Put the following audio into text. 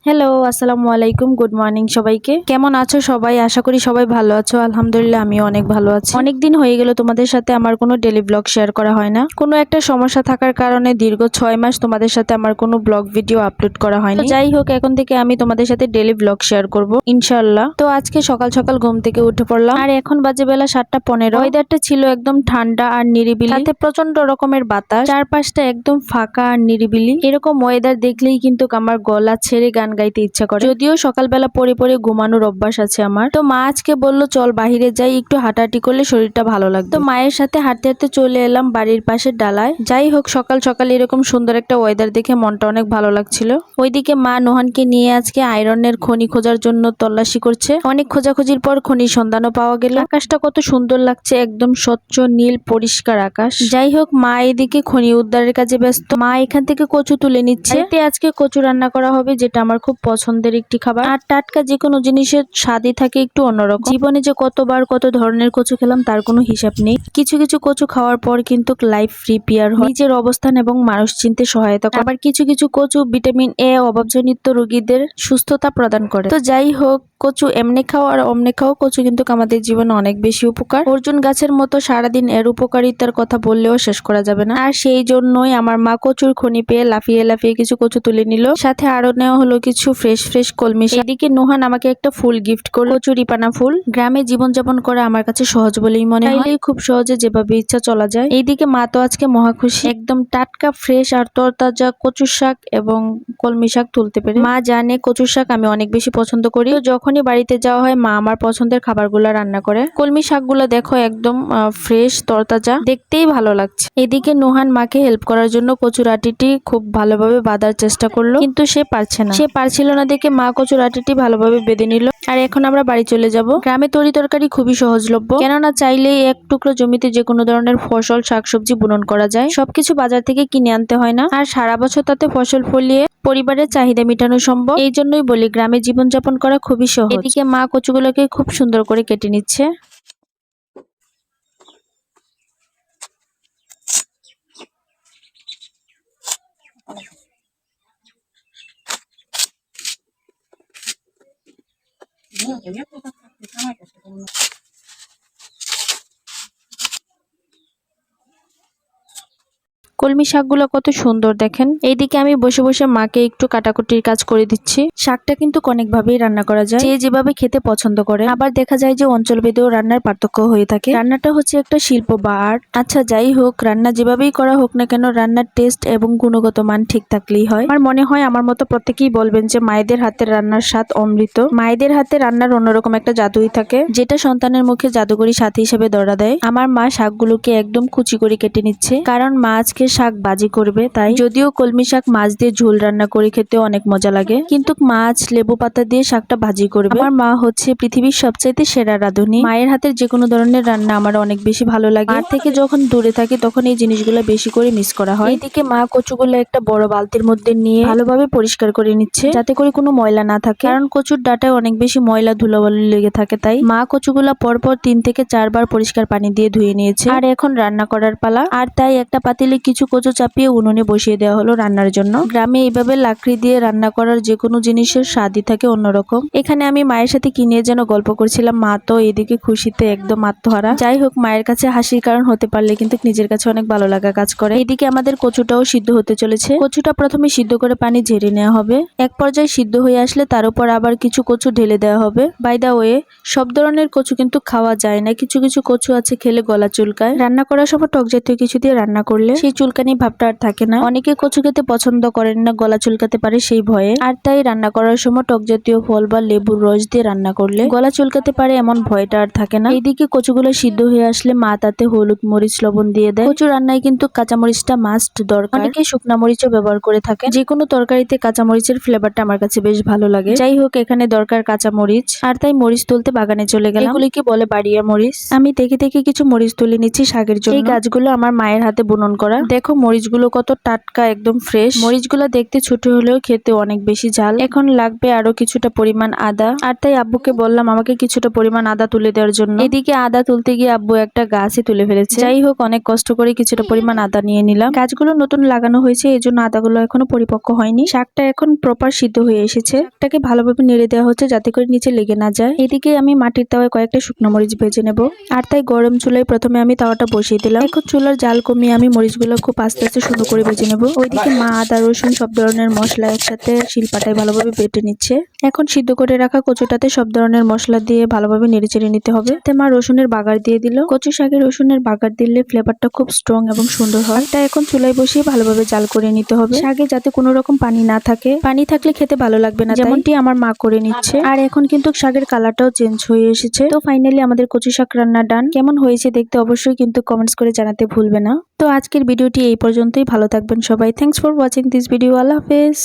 Hello, আসসালামু আলাইকুম। Good morning সবাইকে। কেমন আছো সবাই? আশা করি সবাই ভালো আছো। আলহামদুলিল্লাহ আমিও অনেক ভালো আছি। অনেকদিন হয়ে গেল তোমাদের সাথে আমার কোনো ডেইলি ব্লগ শেয়ার করা হয় না। কোনো একটা সমস্যা থাকার কারণে দীর্ঘ 6 মাস তোমাদের সাথে আমার কোনো ব্লগ ভিডিও আপলোড করা হয়নি। তো যাই হোক, এখন থেকে আমি তোমাদের সাথে ডেইলি ব্লগ শেয়ার করব ইনশাআল্লাহ। তো আজকে সকাল সকাল ঘুম থেকে উঠে পড়লাম, আর এখন বাজে বেলা 7:15। ওয়েদারটা ছিল একদম ঠান্ডা আর নিরিবিলি, সাথে প্রচন্ড রকমের বাতাস, চারপাশটা একদম ফাঁকা আর নিরিবিলি। এরকম ওয়েদার দেখলেই কিন্তু আমার গলা ছেড়ে গান গাইতে ইচ্ছা করে। যদিও সকালবেলা পরে পরে ঘুমানোর অভ্যাস আছে আমার। তো মা আজকে বলল চল বাহিরে যাই, একটু হাঁটাহাঁটি করলে শরীরটা ভালো লাগবে। তো মায়ের সাথে হাঁটতে হাঁটতে চলে এলাম বাড়ির পাশের ডালায়। যাই হোক, সকাল সকাল এরকম সুন্দর একটা ওয়েদার দেখে মনটা অনেক ভালো লাগছিল। ওইদিকে মা নোহানকে নিয়ে আজকে আয়রনের খনি খোঁজার জন্য তল্লাশি করছে। অনেক খোঁজাখুঁজির পর খনির সন্ধানও পাওয়া গেল। আকাশটা কত সুন্দর লাগছে, একদম স্বচ্ছ নীল পরিষ্কার আকাশ। যাই হোক, মা এদিকে খনি উদ্ধারের কাজে ব্যস্ত। মা এখান থেকে কচু তুলে নিচ্ছে। আজকে কচু রান্না করা হবে, যেটা আমার খুব পছন্দের একটি খাবার। আর টাটকা যে কোনো জিনিসের স্বাদই থাকে একটু অন্যরকম। জীবনে যে কতবার কত ধরনের কচু খেলাম তার কোনো হিসাব নেই। কিছু কিছু কচু খাওয়ার পর কিন্তু লাইফ রিপেয়ার হয়, নিজের অবস্থান এবং মানুষ চিনতে সহায়তা করে। আবার কিছু কিছু কচু ভিটামিন এ অভাবজনিত রোগীদের সুস্থতা প্রদান করে। তো যাই হোক, কচু এমনি খাও আর অমনি খাও, কচু কিন্তু আমাদের জীবনে অনেক বেশি উপকার। অর্জুন গাছের মতো সারাদিন এর উপকারিতার কথা বললেও শেষ করা যাবে না। আর সেই জন্যই আমার মা কচুর খনি পেয়ে লাফিয়ে লাফিয়ে কিছু কচু তুলে নিল, সাথে আরো নেওয়া হলো কিছু ফ্রেশ ফ্রেশ কলমি শাক। এদিকে নোহান আমাকে একটা ফুল গিফট করলো, কচুরিপানা ফুল। গ্রামে জীবনযাপন করা আমার কাছে সহজ বলেই মনে হয়, খুব সহজে যেভাবে ইচ্ছা চলা যায়। এইদিকে মা তো আজকে মহা খুশি, একদম টাটকা ফ্রেশ আর তরতাজা কচুর শাক এবং কলমি শাক তুলতে পেরে। মা জানে কচুর শাক আমি অনেক বেশি পছন্দ করি, তো যখনই বাড়িতে যাওয়া হয় মা আমার পছন্দের খাবারগুলো রান্না করে। কলমি শাকগুলো দেখো একদম ফ্রেশ তরতাজা, দেখতেই ভালো লাগছে। এদিকে নোহান মাকে হেল্প করার জন্য কচুর আটিটি খুব ভালোভাবে বাঁধার চেষ্টা করলো, কিন্তু সে পারছিল না দেখে মা কচুর আটিটি ভালোভাবে বেঁধে নিল। আর এখন আমরা বাড়ি চলে যাব। গ্রামে তরি তরকারি খুবই সহজলভ্য, কেননা চাইলেই এক টুকরো জমিতে যে কোনো ধরনের ফসল শাকসবজি বুনন করা যায়। সবকিছু বাজার থেকে কিনে আনতে হয় না, আর সারা বছর তাতে ফসল ফলিয়ে পরিবারের চাহিদা মেটানো সম্ভব। এই জন্যই বলি গ্রামে জীবনযাপন করা খুবই সহজ। এদিকে মা কচুগুলোকে খুব সুন্দর করে কেটে নিচ্ছে। কলমি শাকগুলো কত সুন্দর দেখেন। এইদিকে আমি বসে বসে মাকে একটু কাটাকুটির কাজ করে দিচ্ছি। শাকটা কিন্তু অনেক ভাবেই রান্না করা যায়, যে যেভাবে খেতে পছন্দ করে। আবার দেখা যায় যে অঞ্চল ভেদেও রান্নার পার্থক্য হয়ে থাকে। রান্নাটা হচ্ছে একটা শিল্প বা আর্ট। আচ্ছা যাই হোক, রান্না যেভাবেই করা হোক না কেন, রান্নার টেস্ট এবং গুণগত মান ঠিক থাকলেই হয়। আমার মনে হয় আমার মতো প্রত্যেকেই বলবেন যে মায়েদের হাতের রান্নার স্বাদ অমৃত। মায়েদের হাতে রান্নার অন্যরকম একটা জাদুই থাকে, যেটা সন্তানের মুখে জাদুকরি স্বাদ হিসেবে ধরা দেয়। আমার মা শাকগুলোকে একদম কুচি করে কেটে নিচ্ছে, কারণ মা আজকে শাক ভাজি করবে। তাই যদিও কলমি শাক মাছ দিয়ে ঝোল রান্না করে খেতে অনেক মজা লাগে, কিন্তু মাছ লেবু পাতা দিয়ে শাকটা ভাজি করবে। আমার মা হচ্ছে পৃথিবীর সবচাইতে সেরা রাঁধুনি। মায়ের হাতের যে কোনো ধরনের রান্না আমার অনেক বেশি ভালো লাগে। মার থেকে যখন দূরে থাকি তখন এই জিনিসগুলো বেশি করে মিস করা হয়। এদিকে মা কচুগুলো একটা বড় বালতির মধ্যে নিয়ে ভালোভাবে পরিষ্কার করে নিচ্ছে, যাতে করে কোনো ময়লা না থাকে, কারণ কচুর ডাটায় অনেক বেশি ময়লা ধুলোবালি লেগে থাকে। তাই মা কচুগুলা পরপর 3 থেকে 4 বার পরিষ্কার পানি দিয়ে ধুয়ে নিয়েছে। আর এখন রান্না করার পালা। আর তাই একটা পাতিলে কিছু কচু চাপিয়ে উনুনে বসিয়ে দেওয়া হলো রান্নার জন্য। গ্রামে এইভাবে লাকড়ি দিয়ে রান্না করার যে কোনো জিনিসের স্বাদই থাকে অন্যরকম। এখানে আমি মায়ের সাথে কি নিয়ে যেন গল্প করছিলাম, মা তো এদিকে খুশিতে একদম আত্মহারা। যাই হোক, মায়ের কাছে হাসির কারণ হতে পারলে কিন্তু নিজের কাছে অনেক ভালো লাগা কাজ করে। এদিকে আমাদের কচুটাও সিদ্ধ হতে চলেছে। কচুটা প্রথমে সিদ্ধ করে পানি ঝেড়ে নেওয়া হবে। এক পর্যায়ে সিদ্ধ হয়ে আসলে তার উপর আবার কিছু কচু ঢেলে দেওয়া হবে। বাই দা ওয়ে, সব ধরনের কচু কিন্তু খাওয়া যায় না, কিছু কিছু কচু আছে খেলে গলা চুলকায়। রান্না করার সময় টক জাতীয় কিছু দিয়ে রান্না করলে সেই চুলকানি ভাবটা আর থাকে না। অনেকে কচু খেতে পছন্দ করেন না, গলা চুলকাতে পারে সেই ভয়ে। আর তাই রান্না করার সময় টক জাতীয় ফল বা লেবুর রস দিয়ে রান্না করলে গলা চুলকাতে পারে এমন ভয়টা আর থাকে না। এইদিকে কচুগুলো সিদ্ধ হয়ে আসলে মা তাতে হলুদ মরিচ লবণ দিয়ে দেয়। কচু রান্নায় কিন্তু কাঁচামরিচটা মাস্ট দরকার। অনেকে শুকনা মরিচও ব্যবহার করে থাকে। যে কোনো তরকারিতে কাঁচামরিচের ফ্লেভারটা আমার কাছে বেশ ভালো লাগে। যাই হোক, এখানে দরকার কাঁচামরিচ, আর তাই মরিচ তুলতে বাগানে চলে গেলাম। এগুলিকে বলে বাড়িয়া মরিচ। আমি দেখে দেখে কিছু মরিচ তুলে নিচ্ছি শাকের জন্য। এই গাছগুলো আমার মায়ের হাতে বুনন করা। দেখো মরিচগুলো কত টাটকা, একদম ফ্রেশ। মরিচগুলো দেখতে ছোট হলেও খেতে অনেক বেশি ঝাল। এখন লাগবে আরো কিছুটা পরিমাণ আদা, আর তাই আব্বুকে বললাম আমাকে কিছুটা পরিমাণ আদা তুলে দেওয়ার জন্য। এদিকে আদা তুলতে গিয়ে আব্বু একটা গাছই তুলে ফেলেছে। যাই হোক, অনেক কষ্ট করে কিছুটা পরিমাণ আদা নিয়ে নিলাম। গাছগুলো নতুন লাগানো হয়েছে, এই জন্য আদাগুলো এখনো পরিপক্ক হয়নি। শাকটা এখন প্রপার সিদ্ধ হয়ে এসেছে। শাকটাকে ভালোভাবে নেড়ে দেওয়া হচ্ছে যাতে করে নিচে লেগে না যায়। এদিকে আমি মাটির তাওয়ায় কয়েকটা শুকনো মরিচ ভেজে নেব, আর তাই গরম চুলায় প্রথমে আমি তাওয়াটা বসিয়ে দিলাম। এখন চুলার জাল কমিয়ে আমি মরিচগুলো খুব আস্তে আস্তে সুন্দর করে ভেজে নেব। ওইদিকে মা আদা রসুন সব ধরনের মশলা একসাথে শিলপাটায় ভালোভাবে বেটে নিচ্ছে। এখন সিদ্ধ করে রাখা কচুটাতে সব ধরনের মশলা দিয়ে ভালোভাবে নেড়েচেড়ে নিতে হবে। তাতে মা রসুনের বাগার দিয়ে দিল। কচু শাকে রসুনের বাগার দিলে ফ্লেভারটা খুব স্ট্রং এবং সুন্দর হয়। এটা এখন চুলায় বসিয়ে ভালোভাবে জাল করে নিতে হবে। শাকে যাতে কোনো রকম পানি না থাকে, পানি থাকলে খেতে ভালো লাগবে না, যেমনটি আমার মা করে নিচ্ছে। আর এখন কিন্তু শাকের কালারটাও চেঞ্জ হয়ে এসেছে। তো ফাইনালি আমাদের কচু শাক রান্না ডান। কেমন হয়েছে দেখতে অবশ্যই কিন্তু কমেন্টস করে জানাতে ভুলবে না। তো আজকের ভিডিওটি এই পর্যন্তই। ভালো থাকবেন সবাই। Thanks for watching this video. আল্লাহ হাফেজ।